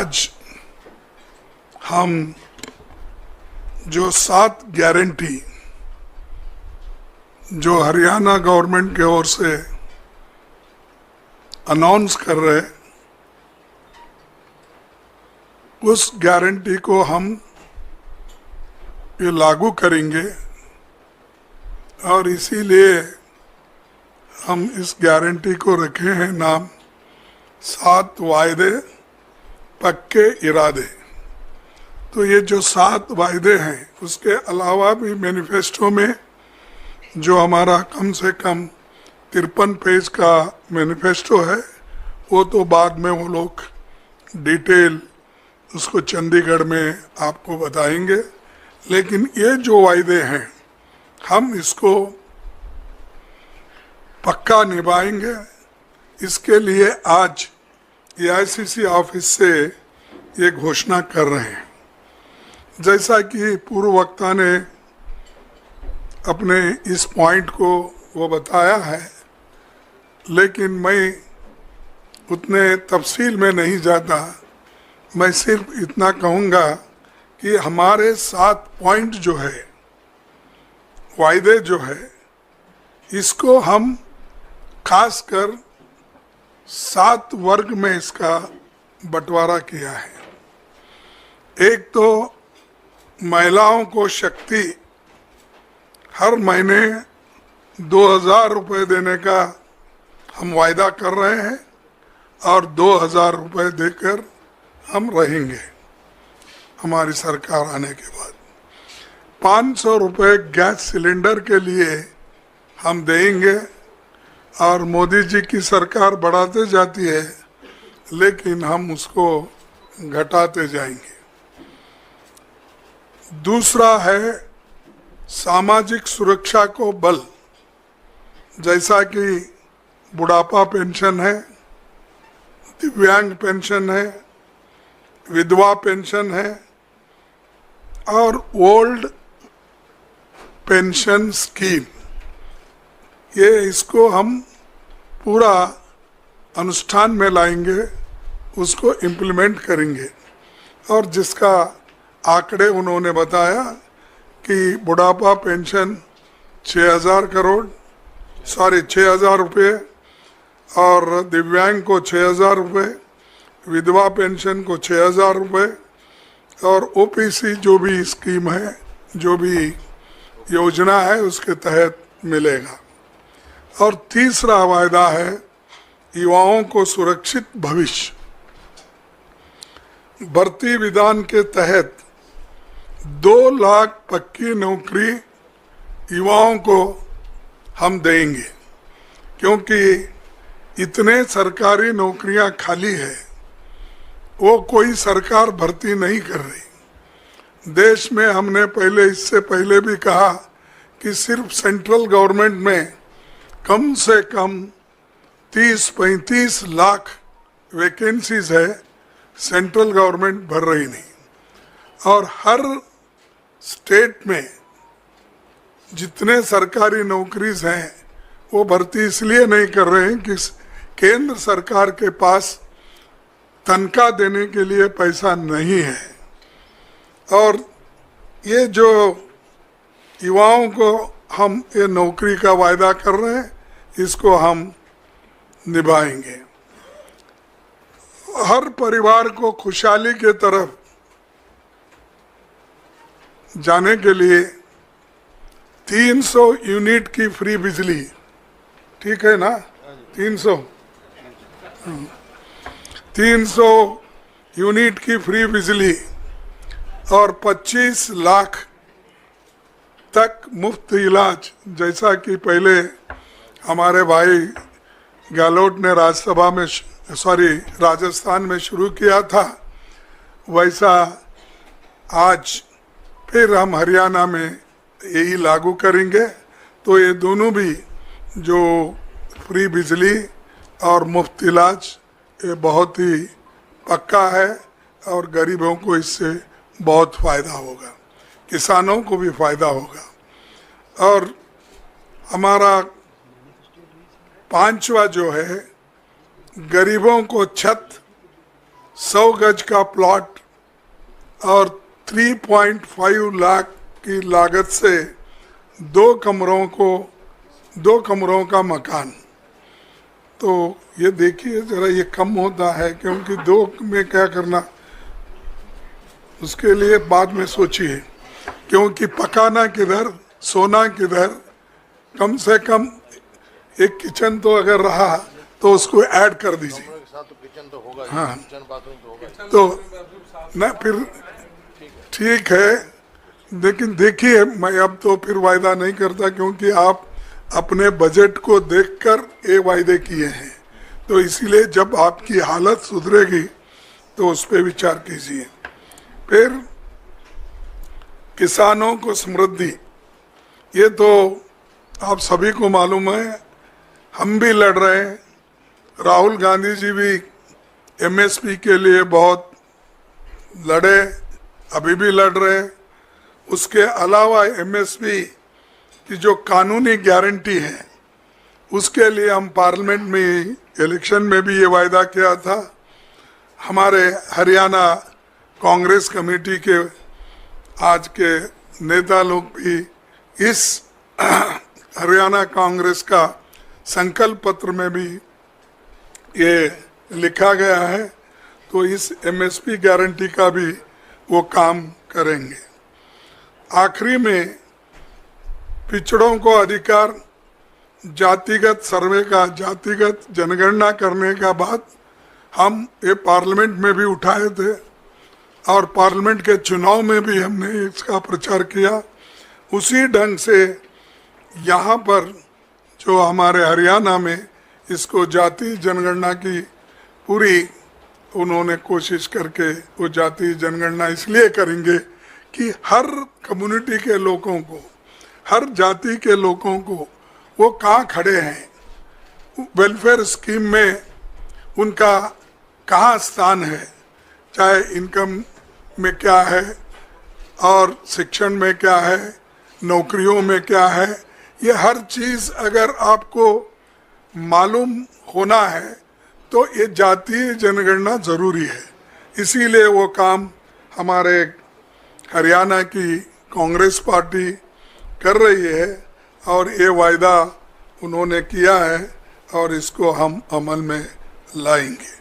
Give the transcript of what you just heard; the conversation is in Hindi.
आज हम जो 7 गारंटी जो हरियाणा गवर्नमेंट की ओर से अनाउंस कर रहे, उस गारंटी को हम ये लागू करेंगे और इसीलिए हम इस गारंटी को रखे हैं नाम 7 वायदे पक्के इरादे। तो ये जो 7 वायदे हैं, उसके अलावा भी मैनिफेस्टो में जो हमारा कम से कम 53 पेज का मैनिफेस्टो है, वो तो बाद में वो लोग डिटेल उसको चंडीगढ़ में आपको बताएंगे। लेकिन ये जो वायदे हैं हम इसको पक्का निभाएंगे। इसके लिए आज एआईसीसी ऑफिस से ये घोषणा कर रहे हैं। जैसा कि पूर्व वक्ता ने अपने इस पॉइंट को वो बताया है, लेकिन मैं उतने तफसील में नहीं जाता। मैं सिर्फ इतना कहूँगा कि हमारे 7 पॉइंट जो है, वायदे जो है, इसको हम खासकर 7 वर्ग में इसका बंटवारा किया है। एक तो महिलाओं को शक्ति हर महीने 2000 रुपये देने का हम वायदा कर रहे हैं और 2000 रुपये देकर हम रहेंगे हमारी सरकार आने के बाद। 500 रुपये गैस सिलेंडर के लिए हम देंगे और मोदी जी की सरकार बढ़ाते जाती है, लेकिन हम उसको घटाते जाएंगे। दूसरा है सामाजिक सुरक्षा को बल, जैसा कि बुढ़ापा पेंशन है, दिव्यांग पेंशन है, विधवा पेंशन है और ओल्ड पेंशन स्कीम। ये इसको हम पूरा अनुष्ठान में लाएंगे, उसको इम्प्लीमेंट करेंगे। और जिसका आंकड़े उन्होंने बताया कि बुढ़ापा पेंशन 6000 रुपये और दिव्यांग को 6000 रुपये, विधवा पेंशन को 6000 रुपये और ओपीसी जो भी स्कीम है, जो भी योजना है, उसके तहत मिलेगा। और तीसरा वायदा है युवाओं को सुरक्षित भविष्य। भर्ती विधान के तहत 2 लाख पक्की नौकरी युवाओं को हम देंगे, क्योंकि इतने सरकारी नौकरियां खाली है, वो कोई सरकार भर्ती नहीं कर रही। देश में हमने इससे पहले भी कहा कि सिर्फ सेंट्रल गवर्नमेंट में कम से कम 30-35 लाख वैकेंसीज है, सेंट्रल गवर्नमेंट भर रही नहीं। और हर स्टेट में जितने सरकारी नौकरीज हैं, वो भर्ती इसलिए नहीं कर रहे हैं कि केंद्र सरकार के पास तनख्वाह देने के लिए पैसा नहीं है। और ये जो युवाओं को हम ये नौकरी का वायदा कर रहे हैं, इसको हम निभाएंगे। हर परिवार को खुशहाली के तरफ जाने के लिए 300 यूनिट की फ्री बिजली, ठीक है ना? 300 यूनिट की फ्री बिजली और 25 लाख तक मुफ्त इलाज, जैसा कि पहले हमारे भाई गहलोत ने राजस्थान में शुरू किया था, वैसा आज फिर हम हरियाणा में यही लागू करेंगे। तो ये दोनों भी जो फ्री बिजली और मुफ्त इलाज, ये बहुत ही पक्का है और गरीबों को इससे बहुत फ़ायदा होगा, किसानों को भी फ़ायदा होगा। और हमारा 5वां जो है, गरीबों को छत 100 गज का प्लॉट और 3.5 लाख की लागत से 2 कमरों का मकान। तो ये देखिए जरा, ये कम होता है क्योंकि 2 में क्या करना, उसके लिए बाद में सोचिए, क्योंकि पकाना किधर, सोना किधर। कम से कम एक किचन तो अगर रहा तो उसको ऐड कर दीजिए। हाँ, तो ना फिर ठीक है, लेकिन देखिए मैं अब तो फिर वायदा नहीं करता, क्योंकि आप अपने बजट को देखकर ये वायदे किए हैं। तो इसीलिए जब आपकी हालत सुधरेगी तो उस पर विचार कीजिए। फिर किसानों को समृद्धि, ये तो आप सभी को मालूम है, हम भी लड़ रहे हैं। राहुल गांधी जी भी एमएसपी के लिए बहुत लड़े, अभी भी लड़ रहे हैं। उसके अलावा एमएसपी की जो कानूनी गारंटी है, उसके लिए हम पार्लियामेंट में इलेक्शन में भी ये वायदा किया था। हमारे हरियाणा कांग्रेस कमेटी के आज के नेता लोग भी इस हरियाणा कांग्रेस का संकल्प पत्र में भी ये लिखा गया है। तो इस एमएसपी गारंटी का भी वो काम करेंगे। आखिरी में पिछड़ों को अधिकार, जातिगत सर्वे का, जातिगत जनगणना करने का बात हम ये पार्लियामेंट में भी उठाए थे और पार्लियामेंट के चुनाव में भी हमने इसका प्रचार किया। उसी ढंग से यहाँ पर जो हमारे हरियाणा में इसको जाति जनगणना की पूरी उन्होंने कोशिश करके वो जाति जनगणना इसलिए करेंगे कि हर कम्युनिटी के लोगों को, हर जाति के लोगों को वो कहाँ खड़े हैं, वेलफेयर स्कीम में उनका कहाँ स्थान है, चाहे इनकम में क्या है और शिक्षण में क्या है, नौकरियों में क्या है। ये हर चीज़ अगर आपको मालूम होना है तो ये जातीय जनगणना ज़रूरी है। इसीलिए वो काम हमारे हरियाणा की कांग्रेस पार्टी कर रही है और ये वायदा उन्होंने किया है और इसको हम अमल में लाएंगे।